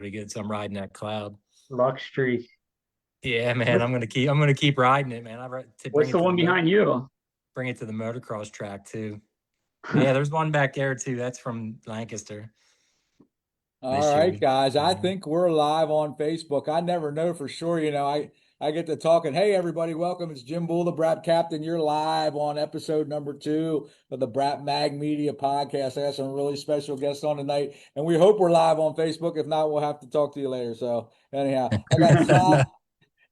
pretty good. So I'm riding that cloud. Luck Streak. Yeah, man. I'm gonna keep riding it, man. To bring What's it the to one behind you? bring it to the motocross track too. Yeah, there's one back there too. That's from Lancaster All this year. right, guys. I Yeah. think we're live on Facebook. I never know for sure. I get to talking. Hey, everybody, welcome. It's Jim Bull, the Brapp Captain. You're live on episode number 2 of the Brapp Mag Media podcast. I got some really special guests on tonight, and we hope we're live on Facebook. If not, we'll have to talk to you later. So, anyhow, I got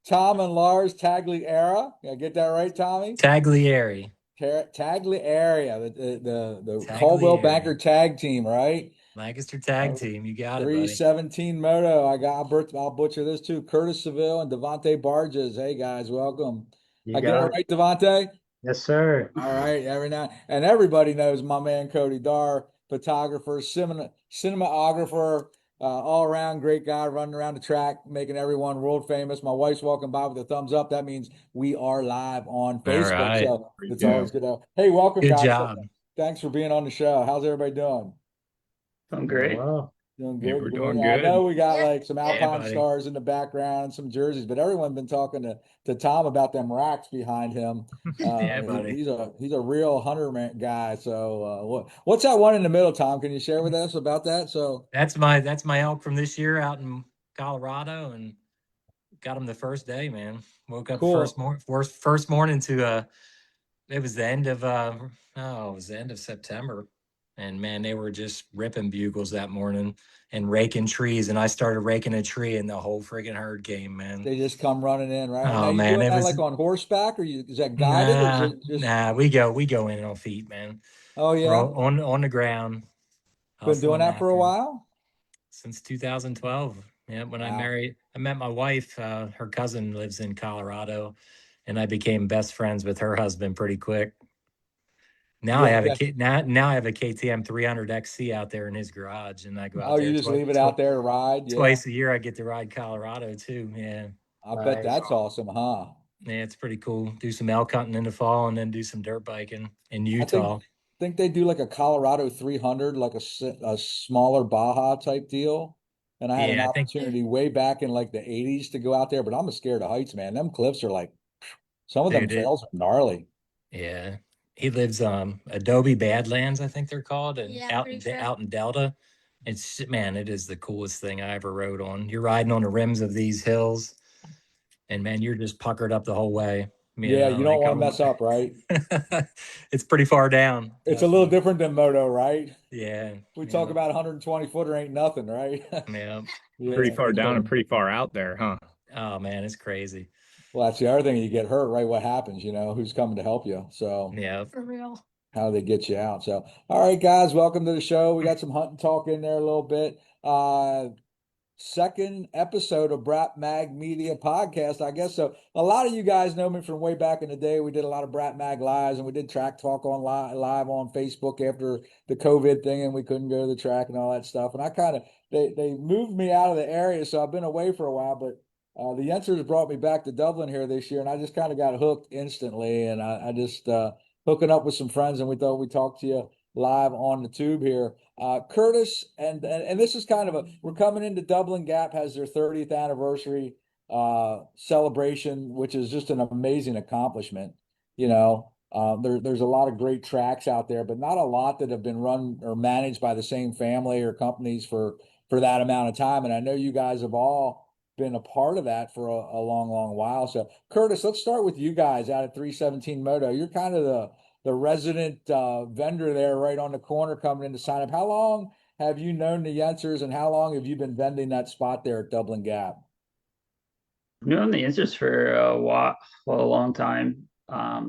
Tom and Lars Tagliera. Did I get that right, Tommy? Taglieri. Tagliera, the Caldwell Taglieri. Banker tag team, right? Lancaster tag team. You got it, buddy. 317 Moto. I'll butcher this too. Curtis Seville and Devontae Barges. Hey guys, welcome. You I get it got it. right, Devontae? Yes, sir. All right, and everybody knows my man Cody Dar, photographer, cinematographer, all around great guy, running around the track, making everyone world famous. My wife's walking by with a thumbs up. That means we are live on All Facebook. right. So it's always good to. Hey, welcome, Good guys. job. Thanks for being on the show. How's everybody doing? Doing great. Well, Doing Yeah, good. we're good. doing I good. know we got Yeah. like some Yeah, Alpine buddy. stars in the background and some jerseys, but everyone's been talking to Tom about them racks behind him. Yeah, buddy. He's a real hunter man guy. So what's that one in the middle, Tom? Can you share with us about that? So That's my elk from this year out in Colorado, and got him the first day, man. Woke up cool. first morning to it was the end of it was the end of September. And man, they were just ripping bugles that morning and raking trees. And I started raking a tree and the whole friggin' herd came, man. They just come running in, right? Now Oh you man, doing it that was like on horseback, or is that guided, or is it just? we go in on feet, man. Oh We're yeah, on the ground, been doing hustling that for a after 'em while. since 2012. Yeah, when Wow. I met my wife. Her cousin lives in Colorado, and I became best friends with her husband pretty quick. Now I Yeah, have a yeah. K now I have a KTM 300 XC out there in his garage, and I go out Oh, there you just leave it out there to ride. Yeah, twice a year. I get to ride Colorado too. Yeah, I bet nice. that's awesome, huh? yeah, it's pretty cool. Do some elk hunting in the fall, and then do some dirt biking in I think Utah. think they do like a Colorado 300, like a smaller Baja type deal. And I had an Yeah, I think. opportunity way back in like the 80s to go out there, but I'm scared of heights, man. Them cliffs are like some of them Dude, trails are gnarly. yeah, he lives Adobe Badlands, I think they're called, and Yeah, pretty sure. out in Delta. It's man, it is the coolest thing I ever rode on. You're riding on the rims of these hills, and man, you're just puckered up the whole way. You Yeah, know, you don't like want to mess up, right? it's pretty far down, It's a little definitely. different than moto, right? Yeah, We talk yeah, about 120 footer ain't nothing, right? yeah. Pretty Yeah. far Pretty down and cool. pretty far out there, huh? Oh man, it's crazy. Well, that's the other thing. You get hurt, right? What happens? Who's coming to help you? So Yeah, For real. how they get you out. So, all right, guys, welcome to the show. We got some hunting talk in there a little bit. Second episode of Brapp Mag Media Podcast, I guess. So a lot of you guys know me from way back in the day. We did a lot of Brapp Mag lives, and we did track talk on live on Facebook after the COVID thing, and we couldn't go to the track and all that stuff. And I kind of they moved me out of the area, so I've been away for a while. But the Yenters brought me back to Dublin here this year, and I just kind of got hooked instantly. And I just hooking up with some friends, and we thought we'd talk to you live on the tube here. Curtis, and this is kind of we're coming into Dublin Gap has their 30th anniversary celebration, which is just an amazing accomplishment. There's a lot of great tracks out there, but not a lot that have been run or managed by the same family or companies for that amount of time. And I know you guys have all been a part of that for a long, long while. So, Curtis, let's start with you guys out at 317 Moto. You're kind of the resident vendor there right on the corner coming in to sign up. How long have you known the Yensers, and how long have you been vending that spot there at Dublin Gap? I've known the answers for a while, well, a long time. I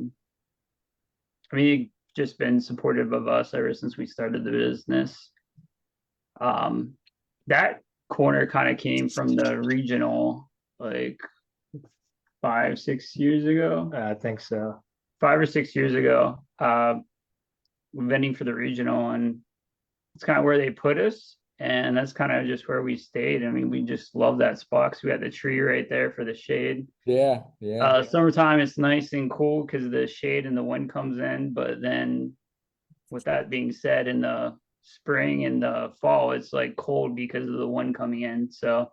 mean, just been supportive of us ever since we started the business. That corner kind of came from the regional like 5-6 years ago. I think so. 5 or 6 years ago, vending for the regional, and it's kind of where they put us, and that's kind of just where we stayed. I mean, we just love that spot because we had the tree right there for the shade. Yeah. Summertime, it's nice and cool because the shade and the wind comes in, but then with that being said, in the spring and the fall, it's like cold because of the wind coming in. So,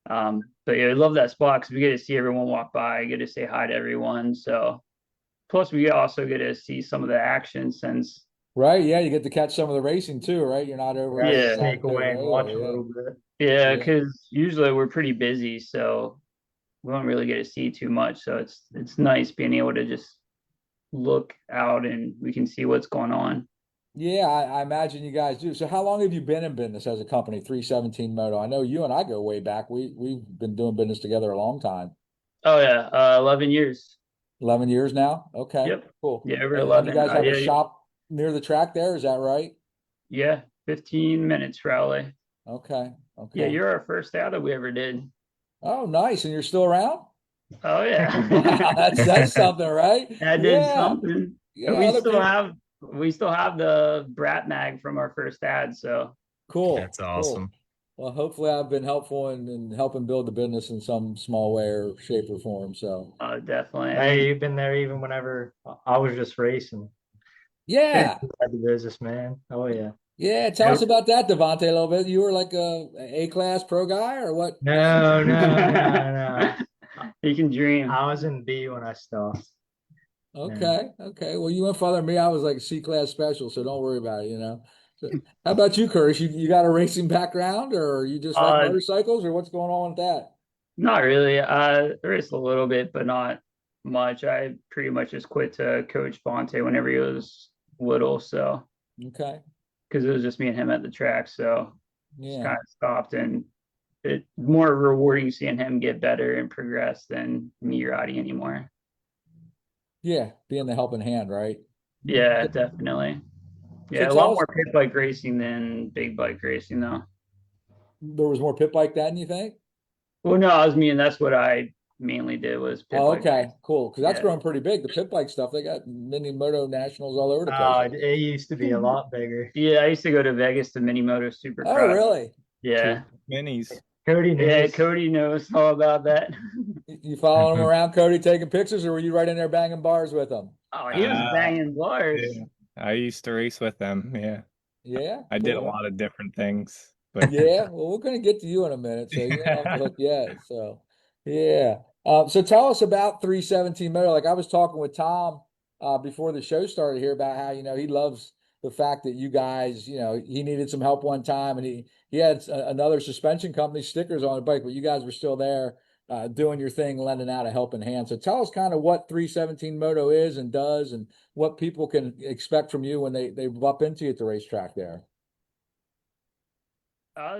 but yeah, I love that spot because we get to see everyone walk by, get to say hi to everyone. So, plus we also get to see some of the action since, Right. Yeah. You get to catch some of the racing too, right? You're not over Yeah. at Sneak away and watch a Saratoga. little bit. yeah, Yeah. because usually we're pretty busy, so we don't really get to see too much. So it's nice being able to just look out and we can see what's going on. Yeah, I imagine you guys do. So how long have you been in business as a company, 317 Moto? I know you and I go way back. We've been doing business together a long time. Oh yeah, 11 years. 11 years now? Okay, Yep. cool. Yeah, over And you 11. guys have a Yeah, shop near the track there, is that right? yeah, 15 minutes rally. Okay, Yeah, okay. you're our first ad that we ever did. Oh, nice. And you're still around? Oh Wow, yeah. that's something, right? I did Yeah. something. Yeah, We other still people. have we still have the Brapp mag from our first ad, so Cool. That's Cool. awesome. Well, hopefully I've been helpful in helping build the business in some small way or shape or form. So definitely. Hey, you've been there even whenever I was just racing. yeah. Inside the business, man. Oh yeah. Yeah, tell us Nope. about that, Devontae, a little bit. You were like a A-class pro guy or what? No, no. You can dream. I was in B when I stopped. Okay, okay. Well, you went farther than me. I was like C-class special, so don't worry about it. So, how about you, Curtis? You got a racing background or you just like Uh, motorcycles or what's going on with that? Not really. There is a little bit, but not much. I pretty much just quit to coach Fonte whenever he was little, so Okay. because it was just me and him at the track, so just Yeah. kind of stopped, and it's more rewarding seeing him get better and progress than me riding anymore. Yeah, being the helping hand, right? Yeah, definitely. So Yeah, a tell lot us, more pit bike racing than big bike racing, though. there was more pit bike than you think? Well, no, I was mean that's what I mainly did was pit Oh, bike okay, racing. cool. Because that's Yeah. growing pretty big. The pit bike stuff, they got mini moto nationals all over the place. It used to be a lot bigger. Yeah, I used to go to Vegas to Mini Moto Oh, Supercross. really? Yeah. Minis. Cody Yeah, knows. Cody knows all about that. You following them around, Cody, taking pictures, or were you right in there banging bars with them? Oh, he was banging bars. Yeah, I used to race with them. Yeah, Yeah, I did a cool. lot of different things, but Yeah, well, we're going to get to you in a minute, so you ain't off the hook yet. So, yeah. So tell us about 317 Motor. Like I was talking with Tom before the show started here about how, he loves the fact that you guys, he needed some help one time and he had another suspension company stickers on the bike, but you guys were still there doing your thing, lending out a helping hand. So tell us kind of what 317 Moto is and does and what people can expect from you when they bump into you at the racetrack there.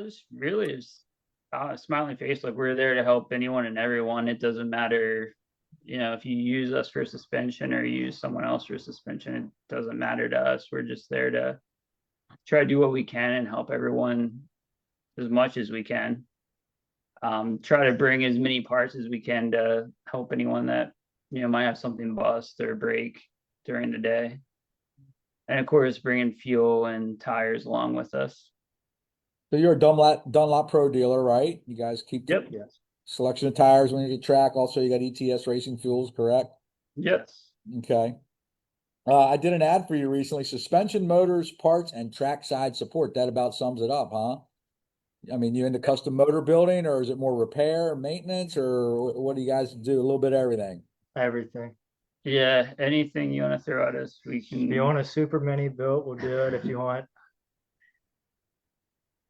Just really just smiling face. Like we're there to help anyone and everyone. It doesn't matter, if you use us for suspension or you use someone else for suspension. It doesn't matter to us. We're just there to try to do what we can and help everyone as much as we can. Try to bring as many parts as we can to help anyone that might have something bust or break during the day, and of course bringing fuel and tires along with us. So you're a Dunlop Pro dealer, right? You guys keep the Yep. Yes. selection of tires when you get track. Also, you got ETS Racing Fuels, correct? Yes. Okay. I did an ad for you recently. Suspension, motors, parts, and trackside support. That about sums it up, huh? I mean, you into custom motor building, or is it more repair, maintenance, or what do you guys do? A little bit of everything. Everything. Yeah. Anything you want to throw at us, we If you can. want a super mini built, we'll do it. If you want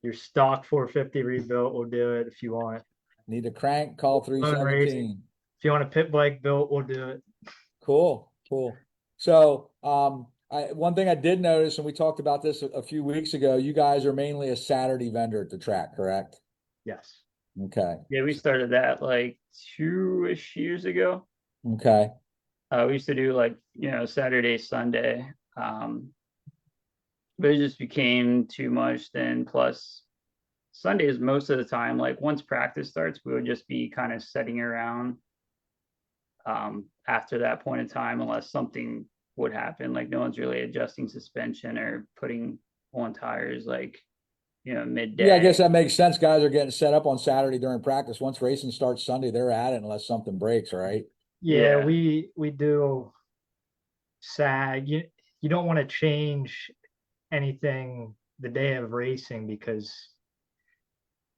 your stock 450 rebuilt, we'll do it. If you want Need a crank? Call fun racing, 317. if you want a pit bike built, we'll do it. Cool, cool. So, one thing I did notice, and we talked about this a few weeks ago, you guys are mainly a Saturday vendor at the track, correct? Yes. Okay, Yeah, we started that like 2-ish years ago. okay. We used to do like Saturday, Sunday, but it just became too much. Then plus Sundays most of the time, like once practice starts, we would just be kind of sitting around after that point in time, unless something would happen, like no one's really adjusting suspension or putting on tires like midday. Yeah, I guess that makes sense. Guys are getting set up on Saturday during practice. Once racing starts Sunday, they're at it unless something breaks, right? Yeah, Yeah. we do SAG. You don't want to change anything the day of racing because,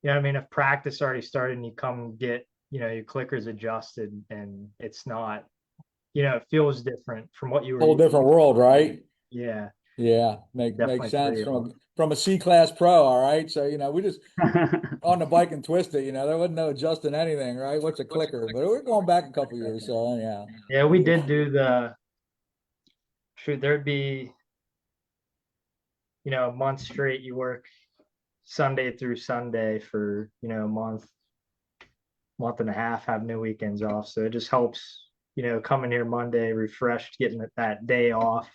you know, I mean, if practice already started and you come get, you know, your clickers adjusted and it's not, you know, it feels different from what you were. Whole different world, right? Yeah, Yeah, makes definitely sense agreeable. from a C class pro. All right, so we just on the bike and twist it. There wasn't no adjusting anything, right? What's a clicker? But we're going back a couple years, so yeah. Yeah, we did do the shoot. There'd be, you know, a month straight. You work Sunday through Sunday for, you know, a month and a half, have no weekends off. So it just helps, you know, coming here Monday refreshed, getting that day off.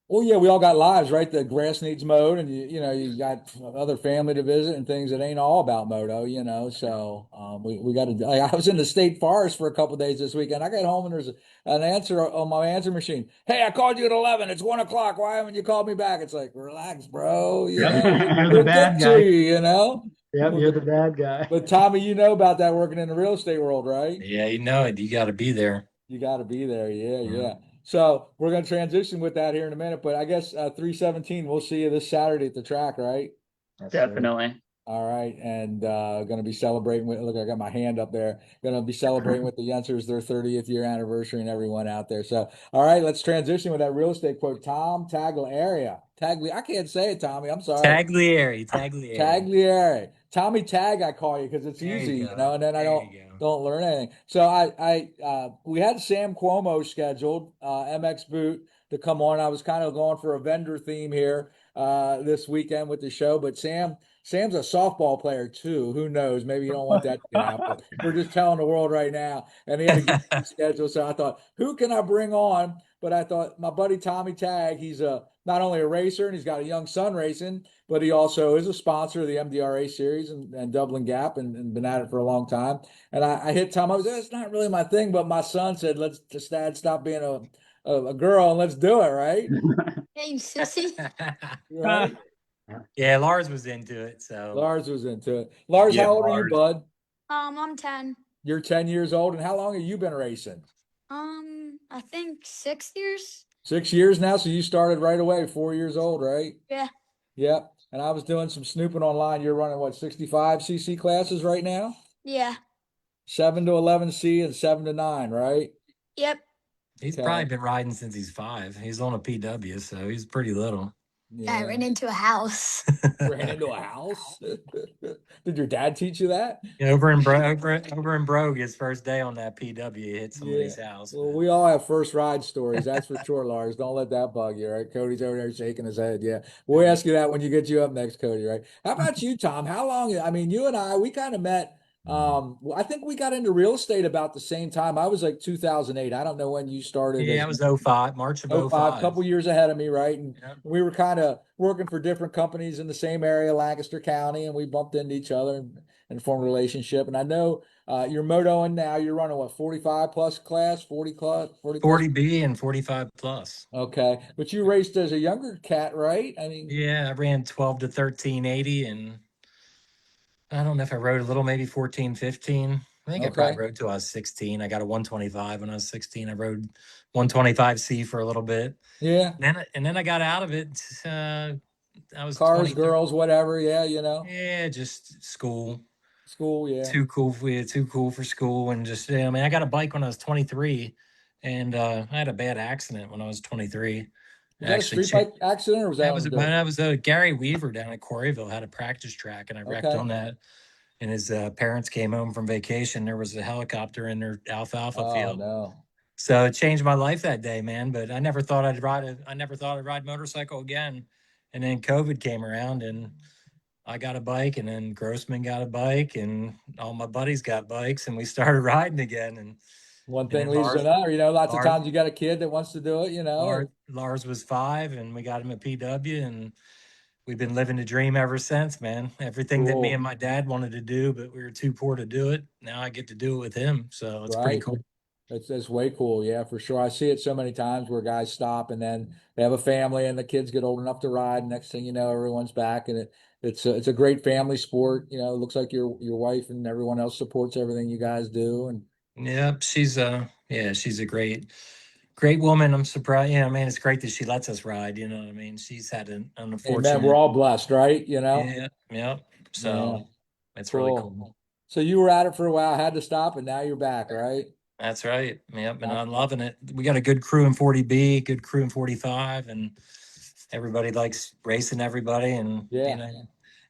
Well, yeah, we all got lives, right? The grass needs mowed, and you got other family to visit and things that ain't all about moto. So we got to. I was in the state forest for a couple of days this weekend. I got home and there's an answer on my answer machine. Hey, I called you at 11. It's 1 o'clock. Why haven't you called me back? It's like, relax, bro. You're the We'll bad get to guy. you. Yep, you're the bad guy. But Tommy, you know about that working in the real estate world, right? Yeah, you know it. You got to be there. You got to be there. Yeah, Yeah. yeah. So we're going to transition with that here in a minute, but I guess 317, we'll see you this Saturday at the track, right? Yes, sir. Definitely. All right. And going to be celebrating with, look, I got my hand up there. Going to be celebrating with the Youngsters their 30th year anniversary and everyone out there. So, all right, let's transition with that real estate quote. Tom Tagliaria. I can't say it, Tommy. I'm sorry. Taglieri. Tagliere. Tommy Tag, I call you because it's There easy, you go. and then I There don't you go. don't learn anything. So we had Sam Cuomo scheduled, MX Boot, to come on. I was kind of going for a vendor theme here this weekend with the show, but Sam's a softball player too. Who knows? Maybe you don't want that to get out, but we're just telling the world right now. And he had a good schedule, so I thought, who can I bring on? But I thought my buddy Tommy Tag, he's not only a racer and he's got a young son racing, but he also is a sponsor of the MDRA series and Dublin Gap and been at it for a long time. And I hit Tom. I was, it's not really my thing, but my son said, let's just Dad stop being a girl and let's do it, right? Hey, you sissy. Right. Yeah, Lars was into it. So Lars was into it. Lars, yeah, how old are you, Lars. bud? I'm 10. You're 10 years old. And how long have you been racing? I think 6 years. 6 years now. So you started right away, 4 years old, right? Yeah. Yep. And I was doing some snooping online. You're running what, 65cc classes right now? Yeah. 7 to 11C and 7 to 9, right? Yep. He's Okay. probably been riding since he's 5. He's on a PW, so he's pretty little. I ran into a house. Ran into a house. Did your dad teach you that? Yeah, over in Brogue, his first day on that PW, he hit somebody's house. Well, but- we all have first ride stories, that's for sure, Lars. Don't let that bug you, right? Cody's over there shaking his head. Yeah. We'll ask you that when you get you up next, Cody, right? How about you, Tom? How long? I mean, you and I, we kind of met. I think we got into real estate about the same time. I was like 2008. I don't know when you started. Yeah, it was 05, March of 05, 05. couple years ahead of me, right? And Yep. we were kind of working for different companies in the same area, Lancaster County, and we bumped into each other and formed a relationship. And I know you're motoing now. You're running what, 45 plus class, 40 plus, 40 plus? 40B and 45 plus. Okay, but you raced as a younger cat, right? I mean, Yeah, I ran 12 to 1380, and I don't know if I rode a little, maybe 14, 15. I think I Okay. probably rode till I was 16. I got a 125 when I was 16. I rode 125C for a little bit. Yeah, And then I got out of it. I was cars, 23. girls, whatever. Yeah, Yeah, just school. school. Yeah. Too cool. Too cool for school, and just I mean, I got a bike when I was 23, and I had a bad accident when I was 23. Was that a street bike accident or was that on dirt? That was Gary Weaver down at Quarryville had a practice track, and I wrecked Okay. on that. And his parents came home from vacation. There was a helicopter in their alfalfa Oh field. no. So it changed my life that day, man. But I never thought I'd ride motorcycle again. And then COVID came around, and I got a bike, and then Grossman got a bike, and all my buddies got bikes, and we started riding again. And One and thing then leads to Lars, another. Lots of Lars, times you got a kid that wants to do it, Lars was 5, and we got him a PW, and we've been living the dream ever since, man. Everything that me Cool. and my dad wanted to do, but we were too poor to do it. Now I get to do it with him. So it's pretty Right. cool. That's way cool. Yeah, for sure. I see it so many times where guys stop and then they have a family and the kids get old enough to ride. Next thing you know, everyone's back and it's a great family sport. It looks like your wife and everyone else supports everything you guys do. And Yep, she's a great great woman. I'm surprised. You know, man, it's great that she lets us ride. You know what I mean? She's had an Amen. We're unfortunate. all blessed, right? Yeah, yeah. Yeah. So it's really Cool. cool. So you were at it for a while, had to stop, and now you're back, right? That's right. Yep, and That's I'm loving it. We got a good crew in 40B, good crew in 45, and everybody likes racing everybody, and Yeah. you know, Yeah.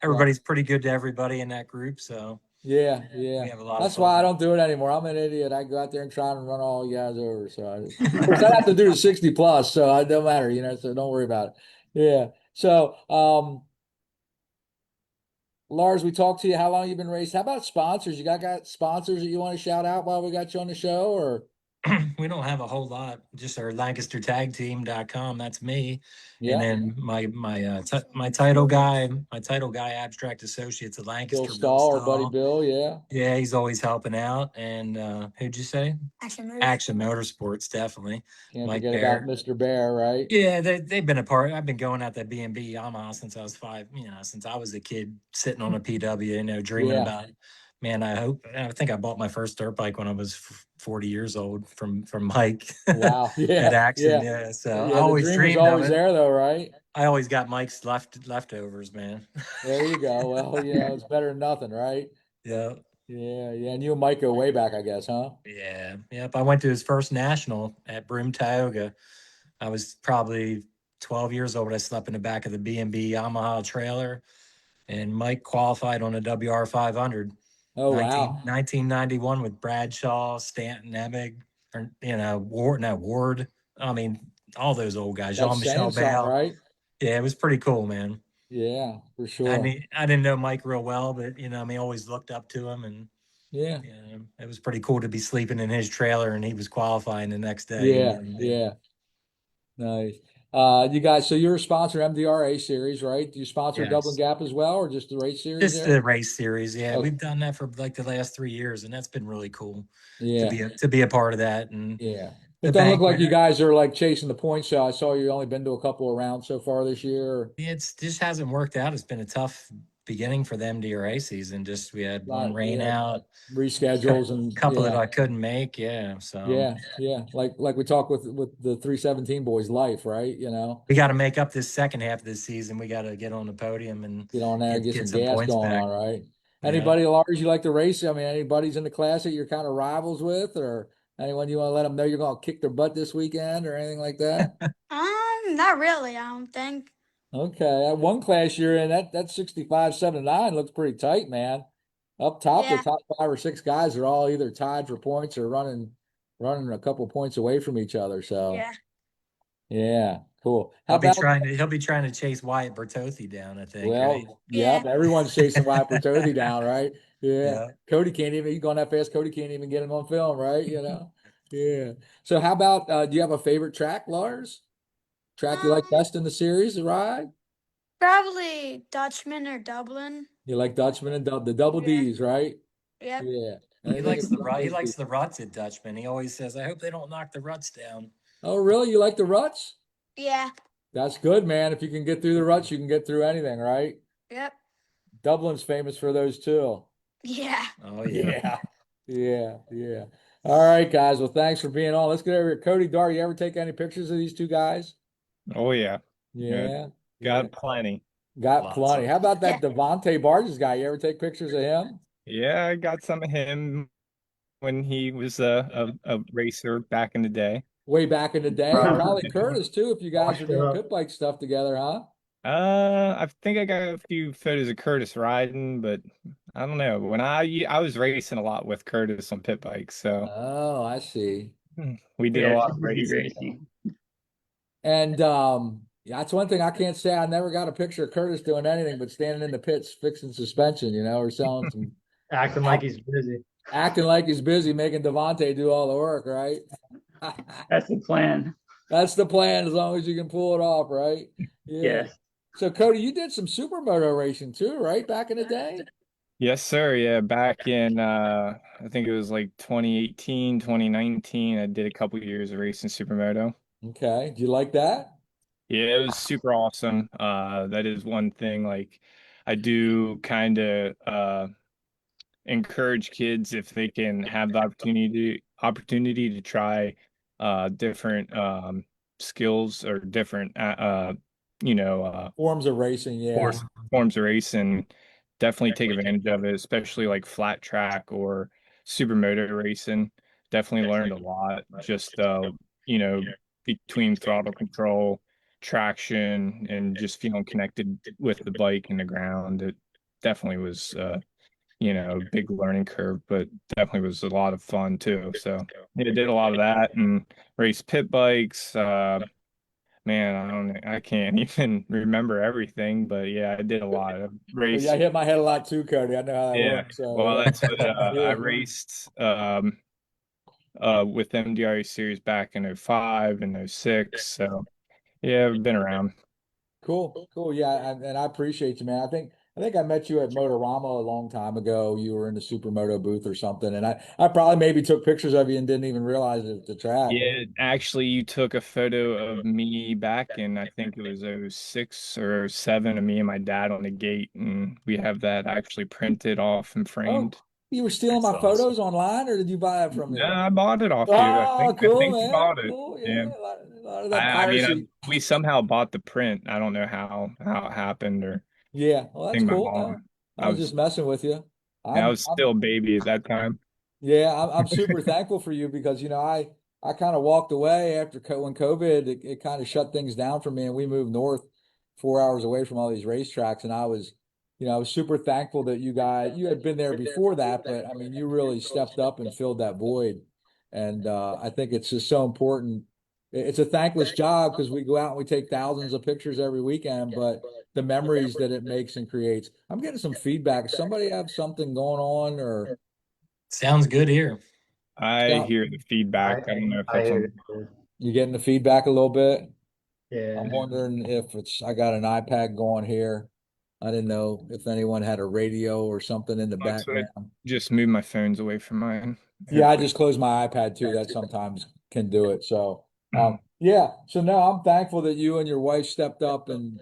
everybody's pretty good to everybody in that group. So Yeah. we Yeah. have a lot of That's why I fun. don't do it anymore. I'm an idiot. I go out there and try and run all you guys over. So of course I have to do the 60 plus, so it don't matter, so don't worry about it. Yeah. So Lars, we talked to you. How long you been racing? How about sponsors? You got sponsors that you want to shout out while we got you on the show, or We don't have a whole lot. Just our LancasterTagTeam.com. That's me, and yeah, then my title guy, Abstract Associates at Bill Lancaster, Bill Stahl or Buddy Stahl. Bill? Yeah. Yeah, he's always helping out. And who'd you say? Action Motorsports. Action Motorsports, definitely. Can't Mike forget about Bear. Mr. Bear, right? Yeah, they've been a part. I've been going at that B&B Yamaha since I was 5, since I was a kid sitting on a PW, dreaming Yeah. about, man, I think I bought my first dirt bike when I was 40 years old from Mike Wow. at Yeah. Action. Yeah. Yeah. So I Yeah. The always dream was dreamed of always it. there, though, right? I always got Mike's leftovers, man. There you go. Well, it's better than nothing, right? Yeah. Yeah. Yeah. And you and Mike go way back, I guess, huh? Yeah. Yep. I went to his first national at Broome, Tioga. I was probably 12 years old. I slept in the back of the B&B Yamaha trailer, and Mike qualified on a WR 500. Oh, wow. 1991 with Bradshaw, Stanton, Emig, or, Ward. I mean, all those old guys, That's Jean-Michel saying something, Bale. right? Yeah, it was pretty cool, man. Yeah, for I sure. mean, I didn't know Mike real well, but always looked up to him, and Yeah. it was pretty cool to be sleeping in his trailer, and he was qualifying the next day. Yeah. Yeah. Nice. You guys, so you're a sponsor MDRA series, right? Do you sponsor Dublin Yes. Gap as well, or just the race series Just the there? race series, yeah. Okay. We've done that for like the last 3 years, and that's been really cool to Yeah. be a part of that. And Yeah. It the doesn't look like banquet, you guys are like chasing the points. So I saw you only been to a couple of rounds so far this year. it's just hasn't worked out. It's been a tough beginning for the MDRA season. Just we had one rain Yeah, out, reschedules and couple that yeah, I couldn't make. Yeah, so yeah, yeah. Like we talked with the 317 boys life, right? we got to make up this second half of this season. We got to get on the podium and Get on there, get get some some gas points going back. on, right? Yeah. Anybody, Lars, you like to race? I mean, anybody's in the class that you're kind of rivals with, or anyone you want to let them know you're going to kick their butt this weekend or anything like that? Not really, I don't think. Okay, that one class you're in, that 65, 79 looks pretty tight, man. Up top, the Yeah. top 5 or 6 guys are all either tied for points or running a couple points away from each other. So Yeah. yeah, cool. How about He'll be trying to chase Wyatt Bertozzi down, I think, right? well, Yeah. yep, everyone's chasing Wipper Toady down, right? Yeah. Yeah. Cody can't even, he's going that fast, Cody can't even get him on film, right? Yeah. So how about do you have a favorite track, Lars? Track you like Um, best in the series to ride? Probably Dutchman or Dublin. You like Dutchman and the double Yeah. D's, right? Yep. Yeah. He Anything likes the about He those likes two? the ruts at Dutchman. He always says, "I hope they don't knock the ruts down." Oh, really? You like the ruts? Yeah. That's good, man. If you can get through the ruts, you can get through anything, right? Yep. Dublin's famous for those too. Yeah. Oh yeah. Yeah. All right, guys. Well, thanks for being on. Let's get over here. Cody, Dar, you ever take any pictures of these two guys? Oh yeah. Yeah. Got plenty. Got Lots plenty. of How about Yeah. that Devontae Barges guy? You ever take pictures of him? Yeah, I got some of him when he was a racer back in the day. Way back in the day, and probably Curtis too, if you guys are Washed doing up. pit bike stuff together, huh? I think I got a few photos of Curtis riding, but I don't know. When I was racing a lot with Curtis on pit bikes, so Oh, I see. we did a Yeah, lot of super heat racing. racing. And yeah, that's one thing I can't say. I never got a picture of Curtis doing anything but standing in the pits fixing suspension, or selling some, Acting like he's busy. acting like he's busy making Devontae do all the work, right? That's the plan. That's the plan, as long as you can pull it off, right? Yeah. Yes. So Cody, you did some supermoto racing too, right? Back in the day? Yes, sir. Yeah, back in I think it was like 2018, 2019, I did a couple years of racing supermoto. Okay. Do you like that? Yeah, it was super awesome. That is one thing like I do kind of encourage kids if they can have the opportunity to try different skills or different you know Forms of racing, yeah. forms forms of race, and definitely take advantage of it, especially like flat track or supermoto racing. Definitely learned a lot just you know, between throttle control, traction, and just feeling connected with the bike and the ground. It definitely was a big learning curve, but definitely was a lot of fun too. So yeah, did a lot of that and raced pit bikes. Man, I can't even remember everything, but yeah, I did a lot of Well, yeah, race. I hit my head a lot too, Cody. I know how that Yeah. works. So Well, yeah, that's what I yeah. raced with MDRA series back in '05 and '06. So yeah, I've been around. Cool, cool. Yeah, and I appreciate you, man. I think I met you at Motorama a long time ago. You were in the Supermoto booth or something, and I probably maybe took pictures of you and didn't even realize it at the track. Yeah, actually, you took a photo of me back in, I think it was '06 or '07, of me and my dad on the gate, and we have that actually printed off and Oh, framed. you were stealing That's my awesome. photos online, or did you buy it from No, me? I bought it off you. I Oh, think I cool, think you man. bought it. Cool. Yeah. Yeah, a lot of that I mean, piracy. we somehow bought the print. I don't know how it happened, or Yeah, well, I that's think my cool. mom. No, I was just messing with you. I I'm, was I'm still a baby at that time. Yeah, I'm super thankful for you because I kind of walked away after when COVID it kind of shut things down for me and we moved north 4 hours away from all these racetracks and I was super thankful that you had been there before that, but I mean you really stepped up and filled that void, and I think it's just so important. It's a thankless job because we go out and we take thousands of pictures every weekend, but the memories that it makes and creates. I'm getting some feedback. Somebody have something going on or? Sounds good here. I Yeah. hear the feedback. I don't know if I that's hear on. it. You getting the feedback a little bit? I'm Yeah. wondering if I got an iPad going here. I didn't know if anyone had a radio or something in the That's what I background. just moved my phones away from mine. Yeah, I Hopefully. just closed my iPad too. That sometimes can do it. So, yeah. So no, I'm thankful that you and your wife stepped up and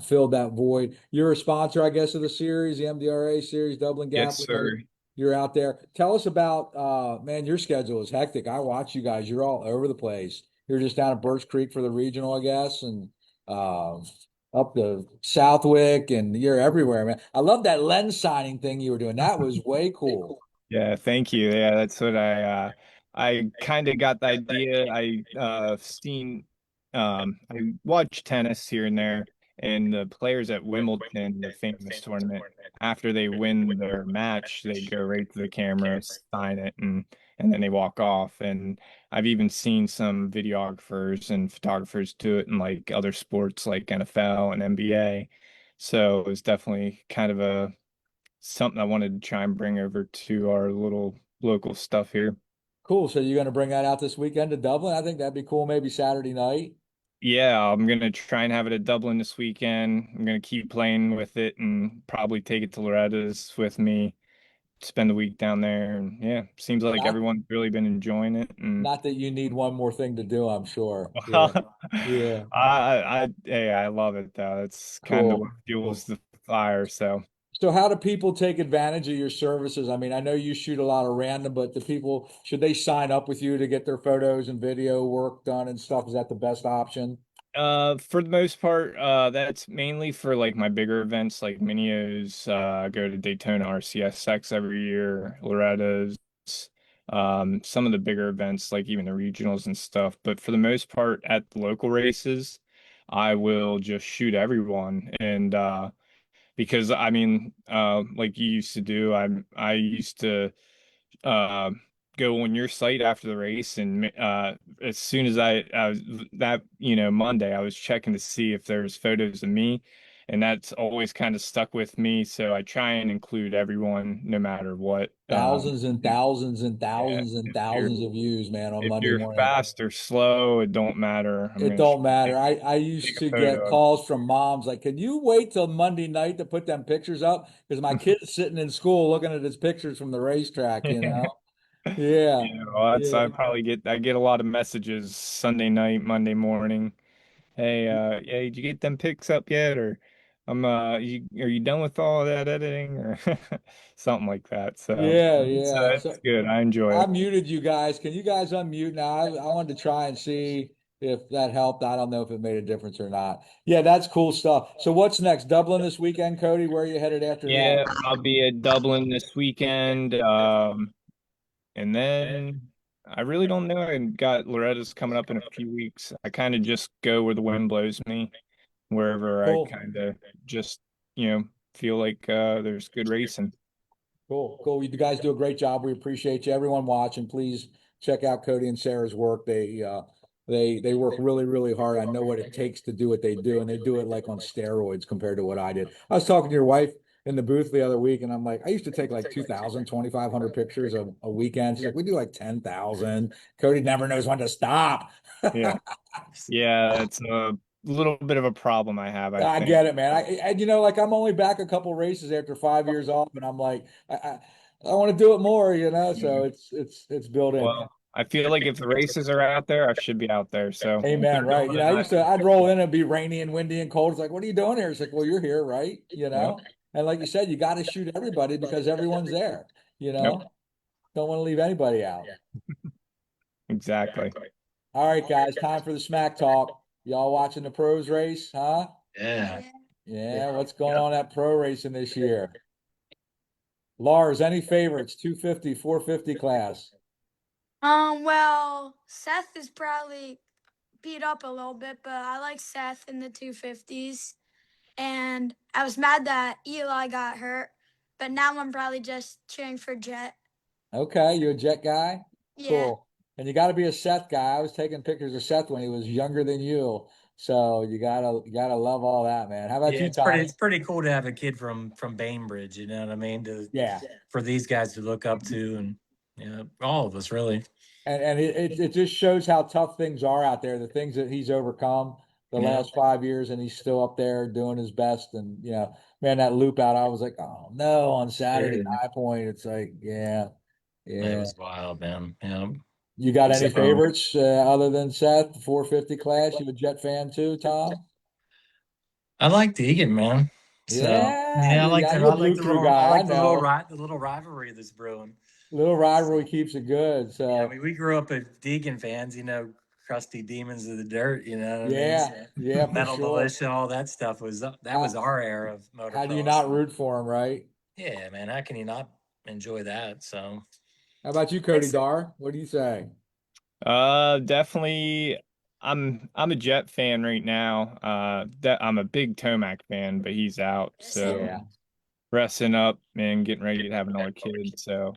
filled that void. You're a sponsor, I guess, of the series, the MDRA series, Dublin Gap. Yes, We know sir. you're out there. Tell us about, man, your schedule is hectic. I watch you guys. You're all over the place. You're just down at Birch Creek for the regional, I guess, and uh, up to Southwick, and you're everywhere, man. I love that lens signing thing you were doing. That was way cool. Yeah, thank you. Yeah, that's what I kind of got the idea. I watch tennis here and there, and the players at Wimbledon, the famous tournament, after they win their match, they go right to the camera, sign it, and then they walk off. And I've even seen some videographers and photographers do it in like other sports like NFL and NBA. So it was definitely kind of a something I wanted to try and bring over to our little local stuff here. Cool. So you're going to bring that out this weekend to Dublin? I think that'd be cool. Maybe Saturday night. Yeah, I'm gonna try and have it at Dublin this weekend. I'm gonna keep playing with it and probably take it to Loretta's with me, spend the week down there. And yeah, seems like Not everyone's really been enjoying it. And not that you need one more thing to do, I'm sure. Yeah. Yeah. hey, I love it though. It's kind of Cool. what fuels the fire. So So how do people take advantage of your services? I mean, I know you shoot a lot of random, but the people, should they sign up with you to get their photos and video work done and stuff? Is that the best option? For the most part, that's mainly for like my bigger events like Minios. I go to Daytona RCSX every year, Loretta's, some of the bigger events like even the regionals and stuff. But for the most part, at the local races, I will just shoot everyone. And because I mean, like you used to do, I used to uh, go on your site after the race, and as soon as I was that Monday, I was checking to see if there's photos of me, and that's always kind of stuck with me. So I try and include everyone no matter what. Thousands and thousands and Yeah, thousands and if you're thousands of views, man, on if Monday you're morning. fast or slow, it don't matter. I'm It gonna don't matter. take, I take used a to get photo. calls from moms like, "Can you wait till Monday night to put them pictures up?" Because my kid's sitting in school looking at his pictures from the racetrack, you know? Yeah. Well, that's Yeah. I get a lot of messages Sunday night, Monday morning. Hey, yeah, did you get them pics up yet? Or are you done with all of that editing or something like that? So Yeah, it's yeah. it's good. I enjoy I it. muted you guys. Can you guys unmute now? I wanted to try and see if that helped. I don't know if it made a difference or not. Yeah, that's cool stuff. So what's next? Dublin this weekend, Cody? Where are you headed after that? Yeah, I'll be at Dublin this weekend. And then I really don't know. I got Loretta's coming up in a few weeks. I kind of just go where the wind blows me, wherever I Cool. kind of just, feel like there's good racing. Cool. Cool. You guys do a great job. We appreciate you. Everyone watching, please check out Cody and Sarah's work. They work really, really hard. I know what it takes to do what they do, and they do it like on steroids compared to what I did. I was talking to your wife in the booth the other week, and I'm like, I used to take like 2,000, 2,500 pictures a weekend. She's like, we do like 10,000. Cody never knows when to stop. Yeah. Yeah, it's a little bit of a problem I have, I I think. get it, man. And like I'm only back a couple races after 5 years off, and I'm like, I want to do it more, So Mhm. it's built in. Well, I feel like if the races are out there, I should be out there. So if Amen. they're Right. going, I'd roll in and it'd be rainy and windy and cold. It's like, what are you doing here? It's like, well, you're here, right? yep, And like you said, you got to shoot everybody because everyone's there, yep, don't want to leave anybody out. exactly. All right, guys, time for the smack talk. Y'all watching the pros race, huh? Yeah. Yeah. Yeah. What's going on at pro racing this year? Lars, any favorites? 250, 450 class. Well, Seth is probably beat up a little bit, but I like Seth in the 250s. And I was mad that Eli got hurt, but now I'm probably just cheering for Jet. Okay, you a Jet guy? Yeah. Cool. And you got to be a Seth guy. I was taking pictures of Seth when he was younger than you. So you gotta love all that, man. How about Yeah, you, it's Tommy? pretty cool to have a kid from Bainbridge, you know what I mean? Yeah. For these guys to look up to, and yeah, all of us really. And it just shows how tough things are out there, the things that he's overcome the Yeah, last 5 years, and he's still up there doing his best. And man, that loop out, I was like, oh no, on Saturday yeah, High Point. It's like, yeah, it yeah. was wild, man. Yeah. You got any So favorites other than Seth, 450 class? You a Jet fan too, Tom? I like Deegan, man. So Yeah, yeah, yeah, you're a Blue Crew I guy. I like know. the little rivalry that's brewing. Little rivalry keeps it good. Yeah, I So mean, we grew up as Deegan fans, crusty demons of the dirt. You know what I mean? yeah, So, yeah, for Metal sure. Militia, all that stuff that was How our era of how do you motocross. not root for him, right? Yeah, man, how can you not enjoy that? So How about you, Cody Dar? What do you say? Definitely. I'm a Jet fan right now. That I'm a big Tomac fan, but he's out, so Yeah, resting up and getting ready to have another kid. So,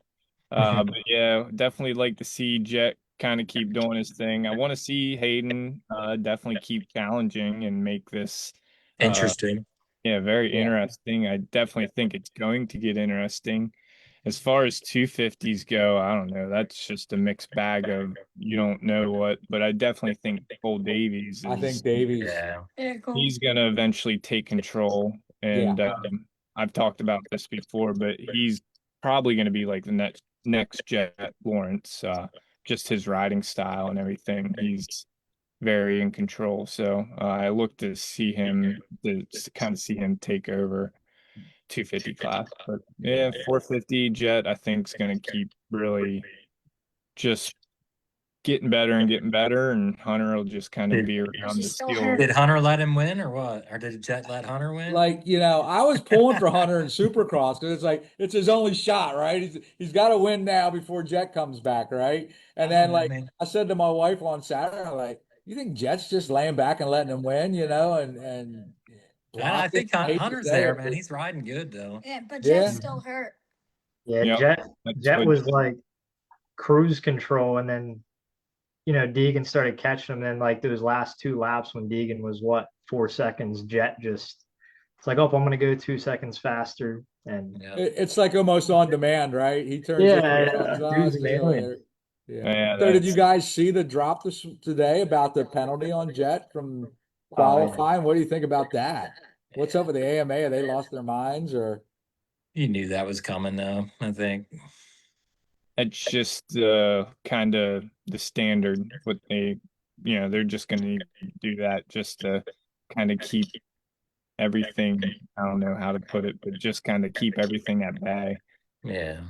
but yeah, definitely like to see Jet kind of keep doing his thing. I want to see Hayden definitely keep challenging and make this uh interesting. yeah, very yeah. interesting. I definitely think it's going to get interesting. As far as 250s go, I don't know. That's just a mixed bag of you don't know what, but I definitely think Cole Davies I think is Davies. Yeah, Yeah, cool. he's going to eventually take control. Yeah, And I've talked about this before, but he's probably going to be like the next Jet Lawrence. Just his riding style and everything. He's very in control. So I look to see him to kind of see him take over 250 class. But yeah. yeah, 450 Jet I think is going to keep really just getting better, and Hunter will just kind of Did be around She's to still steal. hurt. did Hunter let him win or what? Or did Jet let Hunter win? like I was pulling for Hunter in Supercross because it's like it's his only shot, right? He's got to win now before Jet comes back, right? And I don't then know. I like mean, I said to my wife on Saturday, I'm like, you think Jet's just laying back and letting him win, and I blocking? think I hate to Hunter's say there, it, man. but He's riding good though. Yeah, but Jet's yeah, still hurt. Yeah, Yep, Jet that's Jet what. was like cruise control, and then Deegan started catching him. Then like those last two laps when Deegan was what 4 seconds, Jet just it's like, oh, I'm gonna go 2 seconds faster, and Yeah. it's like almost on demand, right? He turns yeah, in the yeah, runs. Ah, dude's see you amazing. later. Yeah. Yeah, So did you that's guys see the drop today about the penalty on Jet from Oh yeah. qualifying? What do you think about that? What's up with the AMA? Have they lost their minds or? You knew that was coming though, I think. it's just kind of the standard. What they're just going to do that just to kind of keep everything. I don't know how to put it, but just kind of keep everything at bay. Yeah.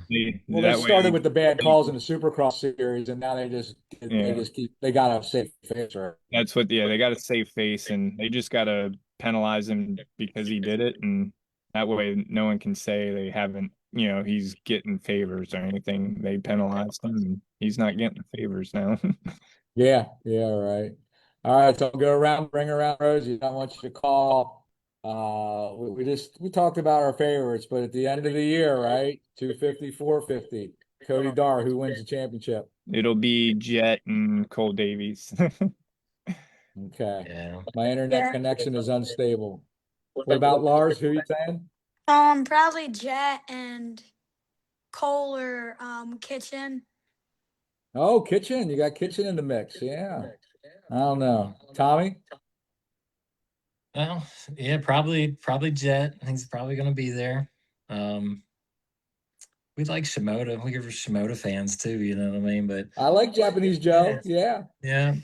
Well, they That started way, with the bad calls in the Supercross series, and now yeah, they got a safe face, right? that's what. Yeah, they got to save face, and they just got to penalize him because he did it, and that way, no one can say they haven't. He's getting favors or anything. They penalized him, and he's not getting favors now. Yeah, yeah, right. All right, so go around, bring around Rosie. I want you to call. We talked about our favorites, but at the end of the year, right? 250, 450. Cody Dar, who wins the championship? It'll be Jet and Cole Davies. Okay. Yeah. My internet Yeah. connection is unstable. What about Lars? Who you saying? Probably Jet and Cole or Kitchen. Oh, Kitchen. You got Kitchen in the mix. Yeah. I don't know. Tommy? Well, yeah, probably Jet. I think he's probably going to be there. Um, we like Shimoda. We're Shimoda fans too. You know what I mean? But I like Japanese Joe. Yeah. yeah, yeah.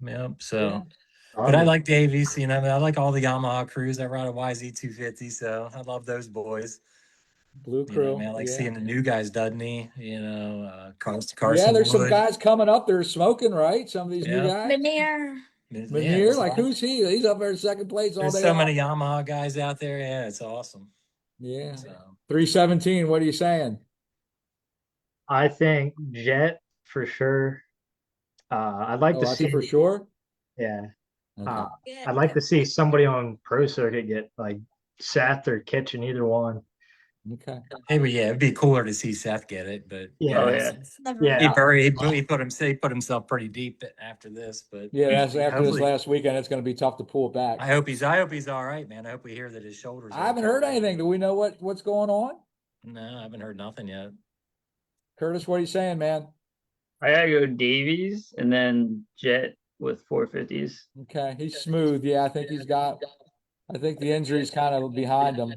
Yeah. So, but I like Davies. I like all the Yamaha crews. I ride a YZ 250, so I love those boys. Blue I mean, Crew. I like Yeah. seeing the new guys, doesn't he? Yeah, Carson there's some Wood. guys coming up there smoking, right? Some of these new Yeah, guys. Veneer. yeah. Meneer, like who's he? He's up there in second place all There's day so long. many Yamaha guys out there. Yeah, it's awesome. Yeah. So 317. What are you saying? I think Jet for sure. I'd like Oh, to that's see, for sure. yeah. Okay. Uh, I'd like to see somebody on pro circuit get like Seth or Kitchen, either one. Okay. hey, but yeah, it'd be cooler to see Seth get it. But Yeah. Oh yeah, yeah. Never Yeah. he mind. buried. He put himself pretty deep after this. But Yeah, that's after this hopefully, last weekend. It's going to be tough to pull it back. I hope he's all right, man. I hope we hear that his shoulders. I haven't okay. heard anything. Do we know what's going on? No, I haven't heard nothing yet. Curtis, what are you saying, man? I gotta go Davies and then Jet with 450s. Okay, he's smooth. Yeah, I think the injury's kind of behind him.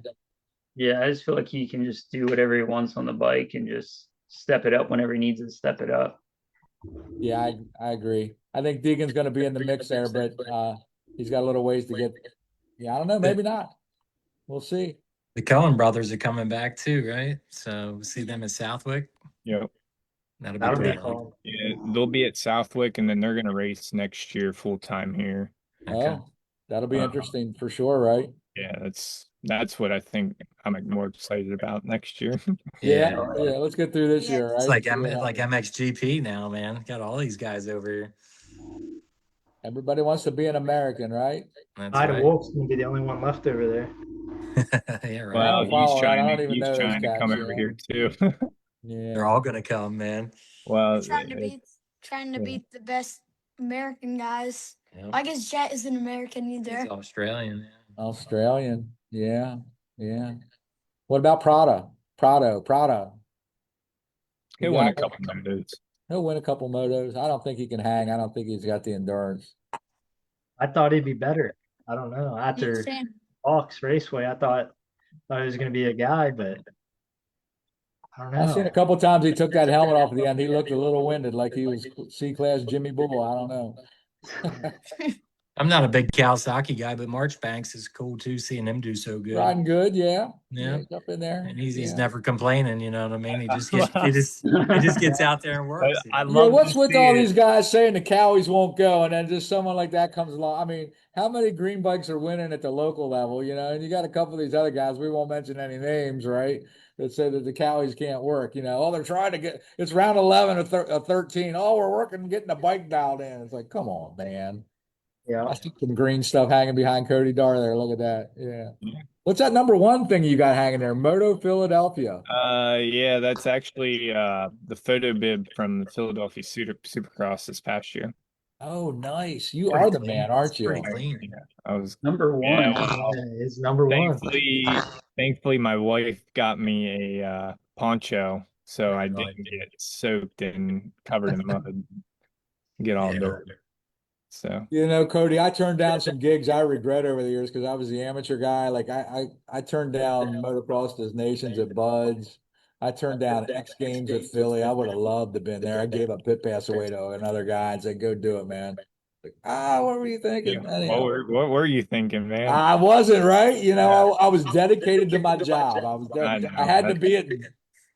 Yeah, I just feel like he can just do whatever he wants on the bike and just step it up whenever he needs to step it up. Yeah, I agree. I think Deegan's going to be in the mix there, but he's got a little ways to get. Yeah, I don't know. Maybe not. We'll see. The Cohen brothers are coming back too, right? So we'll see them at Southwick. Yep. That'll be That'll be pretty cool. Yeah, they'll be at Southwick, and then they're gonna race next year full time here. Okay. Oh, that'll be Uh, interesting for sure, right? Yeah, that's what I think I'm like more excited about next year. Yeah, yeah. Let's get through this Yeah. year, It's right? like See what like happens. MXGP now, man. Got all these guys over here. Everybody wants to be an American, right? That's Ida right. Wolf's gonna be the only one left over there. Yeah, right. I Well, don't follow that. I don't even he's know those trying to cats. come Yeah. over here too. They're Yeah. all gonna come, man. Well, Trying to yeah. beat the best American guys. Yep. I guess Jet isn't American He's either. Australian. Yeah. Australian. Yeah. Yeah. What about Prado. You He'll win a got couple motos. He'll win a couple motos. I don't think he can hang. I don't think he's got the endurance. I thought he'd be better. I don't know. You After understand? Hawks Raceway, I thought he was gonna be a guy, but I don't I've seen a know. couple times he took that helmet off at the end. He looked a little winded, like he was C-class Jimmy Bull. I don't know. I'm not a big Kawasaki guy, but Marchbanks is cool too, seeing him do so good. Riding good, yeah. Yeah. He's up in there. And he's Yeah. never complaining, you know what I mean? He just Well, he just gets out there and works. I Yeah, love what's to with see all it. these guys saying the Cowies won't go, and then just someone like that comes along? I mean, how many green bikes are winning at the local level, you know? And you got a couple of these other guys, we won't mention any names, right? That say that the Cowies can't work, you know? Oh, they're trying to get it's round 11 or 13. Oh, we're working getting the bike dialed in. It's like, come on, man. Yeah. I see some green stuff hanging behind Cody Dar there. Look at that. Yeah. What's that number one thing you got hanging there? Moto Philadelphia. Yeah, that's actually the photo bib from the Philadelphia Supercross this past year. Oh, nice. You Pretty are the clean. man, aren't you? Pretty clean. Yeah, I was Number yeah, one. well, He's number one. thankfully my wife got me a poncho, so I Right. didn't get soaked and covered in mud, get all Yeah. dirty. So You know, Cody, I turned down some gigs I regret over the years because I was the amateur guy. Like I turned down Motocross Des Nations at Buds. I turned down X Games at Philly. I would have loved to have been there. I gave a pit pass away to another guy and said, "Go do it, man." Like, what were you thinking? Anyhow, What were you thinking, man? I wasn't right. Yeah. I was dedicated to my job. I I know. had to be at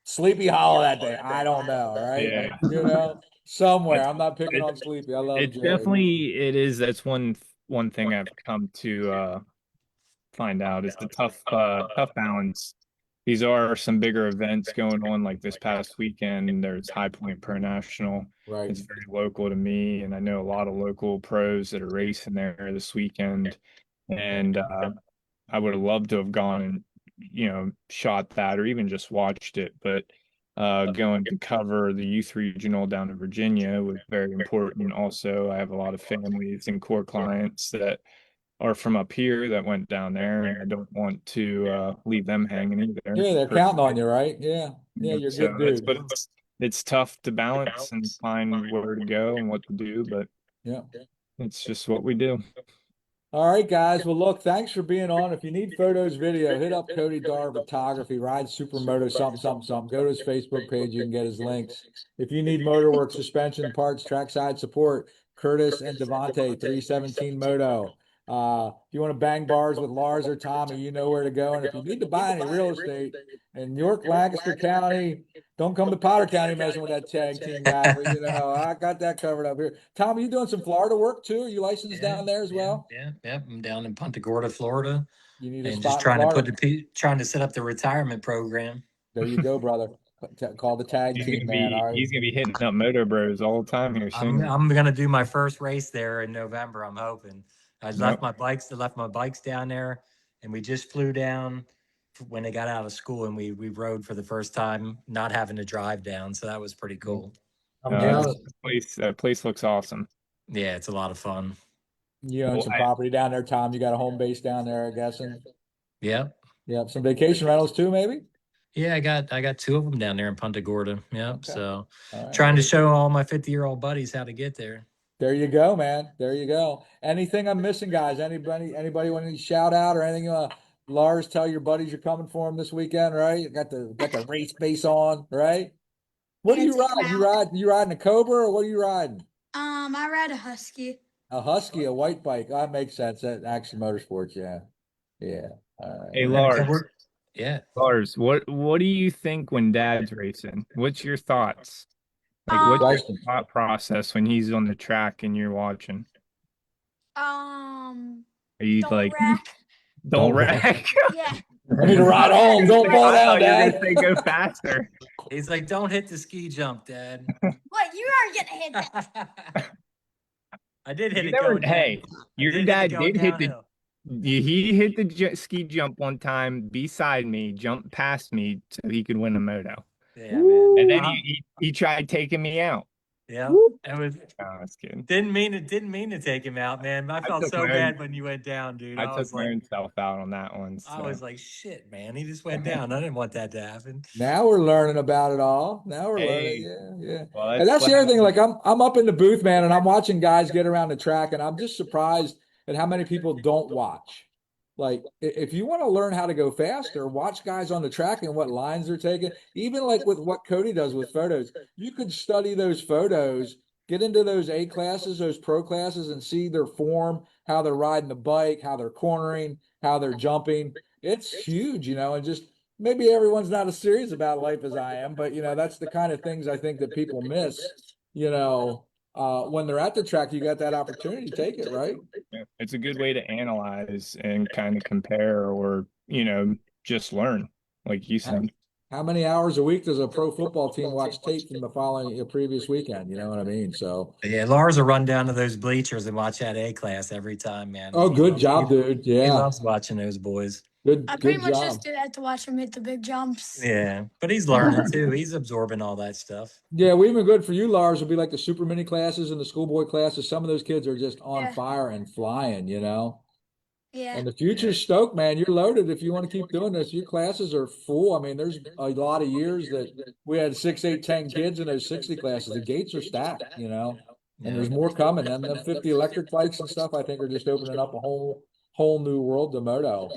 Sleepy Hollow that day. I don't know, right? Yeah. Somewhere. That's I'm not picking it, on Sleepy. I love it Jerry. definitely it is. That's one thing I've come to find out is the tough balance. These are some bigger events going on like this past weekend. There's High Point Pro National. Right. It's very local to me, and I know a lot of local pros that are racing there this weekend. And I would have loved to have gone and shot that or even just watched it, but going to cover the youth regional down in Virginia was very important. Also, I have a lot of families and core clients that are from up here that went down there, and I don't want to leave them hanging either. Yeah, they're counting on you, right? Yeah. Yeah, you're a So good dude. but it's tough to balance and find where to go and what to do, but Yeah. it's just what we do. All right, guys. Well, look, thanks for being on. If you need photos, video, hit up Cody Dar Photography, Ride Supermoto, something, something, something. Go to his Facebook page. You can get his links. If you need motorwork, suspension parts, trackside support, Curtis and Devontae, 317 Moto. If you want to bang bars with Lars or Tommy, you know where to go. And if you need to buy any real estate in York, Lancaster County, don't come to Potter County messing with that tag team guy. But, I got that covered up here. Tommy, you doing some Florida work too? Are you licensed down there as well? Yeah. I'm down in Punta Gorda, Florida, You need a and just spot in Florida. trying to set up the retirement program. There you go, brother. Call the tag team, man. All right. He's gonna be hitting up Moto Bros all the time here soon. I'm gonna do my first race there in November. I'm hoping. I Yep. left my bikes down there, and we just flew down when they got out of school, and we rode for the first time, not having to drive down. So that was pretty cool. I'm jealous. That place looks awesome. Yeah, it's a lot of fun. You own Well, some property down there, Tom. You got a home base down there, I guess. Yeah. Yep. Some vacation rentals too, maybe? Yeah, I got two of them down there in Punta Gorda. Yep. Okay. So All right. trying to show all my 50-year-old buddies how to get there. There you go, man. There you go. Anything I'm missing, guys? Anybody want any shout out or anything? Lars, tell your buddies you're coming for them this weekend, right? You got the race base on, right? What do you ride? You riding a Cobra or what are you riding? I ride a Husky. A Husky, a white bike. That makes sense. That Action Motorsports, yeah. Yeah. All right. Hey, So Lars. yeah. Lars, what do you think when Dad's racing? What's your thoughts? Like, Um, what's your thought process when he's on the track and you're watching? um, Are you don't like, wreck. don't Don't wreck. wreck? Yeah. I need to ride home. Don't fall I down, thought you were Dad. gonna say go faster. He's like, don't hit the ski jump, Dad. What? You are gonna hit that. I did hit You it never, going down. hey, I your did hit it dad going did hit the downhill. he hit the ski jump one time beside me, jumped past me so he could win a moto. Yeah, man. And then he tried taking me out. Yeah, it was. No, I was kidding. Didn't mean to take him out, man. I felt took so my bad own- when you went down, dude. I I took was my like, own self out on that one. I So. was like, shit, man. He just went down. I didn't want that to happen. Now we're learning about it all. Now we're learning. Hey. Yeah. Well, And that's the other thing. Like I'm up in the booth, man, and I'm watching guys get around the track, and I'm just surprised at how many people don't watch. Like if you want to learn how to go faster, watch guys on the track and what lines they're taking. Even like with what Cody does with photos, you could study those photos, get into those A classes, those pro classes, and see their form, how they're riding the bike, how they're cornering, how they're jumping. It's huge, and just maybe everyone's not as serious about life as I am, but that's the kind of things I think that people miss, when they're at the track, you got that opportunity, take it, right? Yeah, it's a good way to analyze and kind of compare or, just learn, like you said. How many hours a week does a pro football team watch tape from the previous weekend? You know what I mean? So Yeah, Lars will run down to those bleachers and watch that A class every time, man. oh, good job, dude. He Yeah, loves watching those boys. I pretty good much job. just do that to watch him hit the big jumps. Yeah, but he's learning too. He's absorbing all that stuff. Yeah, we even good for you, Lars. Will be like the super mini classes and the schoolboy classes. Some of those kids are just on fire and flying, Yeah. And the future's stoked, man. You're loaded if you want to keep doing this. Your classes are full. I mean, there's a lot of years that we had 6, 8, 10 kids in those 60 classes. The gates are stacked, and there's more coming. And the 50 electric bikes and stuff, I think, are just opening up a whole new world to moto.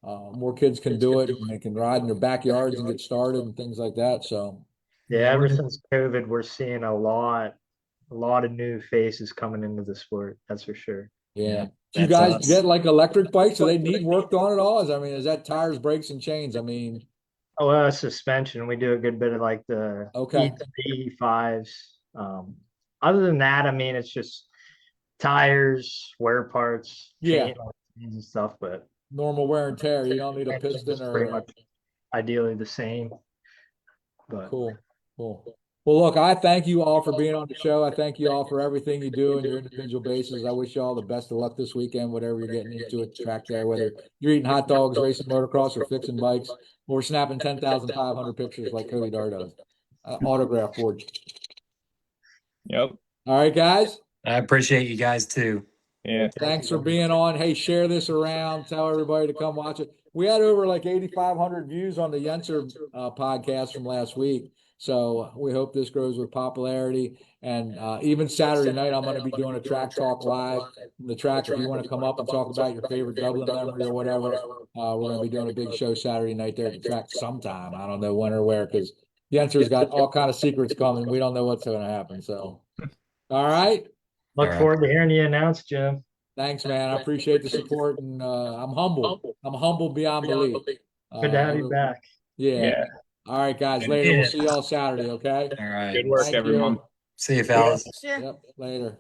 More kids can do it, and they can ride in their backyards and get started and things like that. So, Yeah, ever since COVID, we're seeing a lot a lot of new faces coming into the sport. That's for sure. Yeah. Do you That's guys us. get like electric bikes? Do they need worked on at all? I mean, is that tires, brakes, and chains? I mean, Oh, suspension. We do a good bit of like the okay. E3, E5s. Other than that, I mean, it's just tires, wear parts, Yeah. chains and stuff. But Normal wear and tear. You don't need a suspension's piston pretty or much ideally the same. But cool. Cool. Well, look, I thank you all for being on the show. I thank you all for everything you do on your individual basis. I wish you all the best of luck this weekend, whatever you're getting into at the track there, whether you're eating hot dogs, racing motocross, or fixing bikes, or snapping 10,500 pictures like Cody Dar does. Autograph board. Yep. All right, guys. I appreciate you guys too. Yeah. Thanks for being on. Hey, share this around. Tell everybody to come watch it. We had over like 8,500 views on the Yenser podcast from last week. So we hope this grows with popularity. And even Saturday night, I'm going to be doing a track talk live from the track. If you want to come up and talk about your favorite Dublin memory or whatever, we're going to be doing a big show Saturday night there at the track sometime. I don't know when or where because Yenser's got all kind of secrets coming. We don't know what's going to happen. So, all right. look All right. forward to hearing you announce, Jim. Thanks, man. I appreciate the support, and I'm humbled. I'm humbled beyond belief. Good to have you back. Yeah. Yeah. All right, guys. Later. We'll see y'all Saturday. Okay. All right. Good work, Thank everyone. you. See you, fellas. Sure. Yep. Later.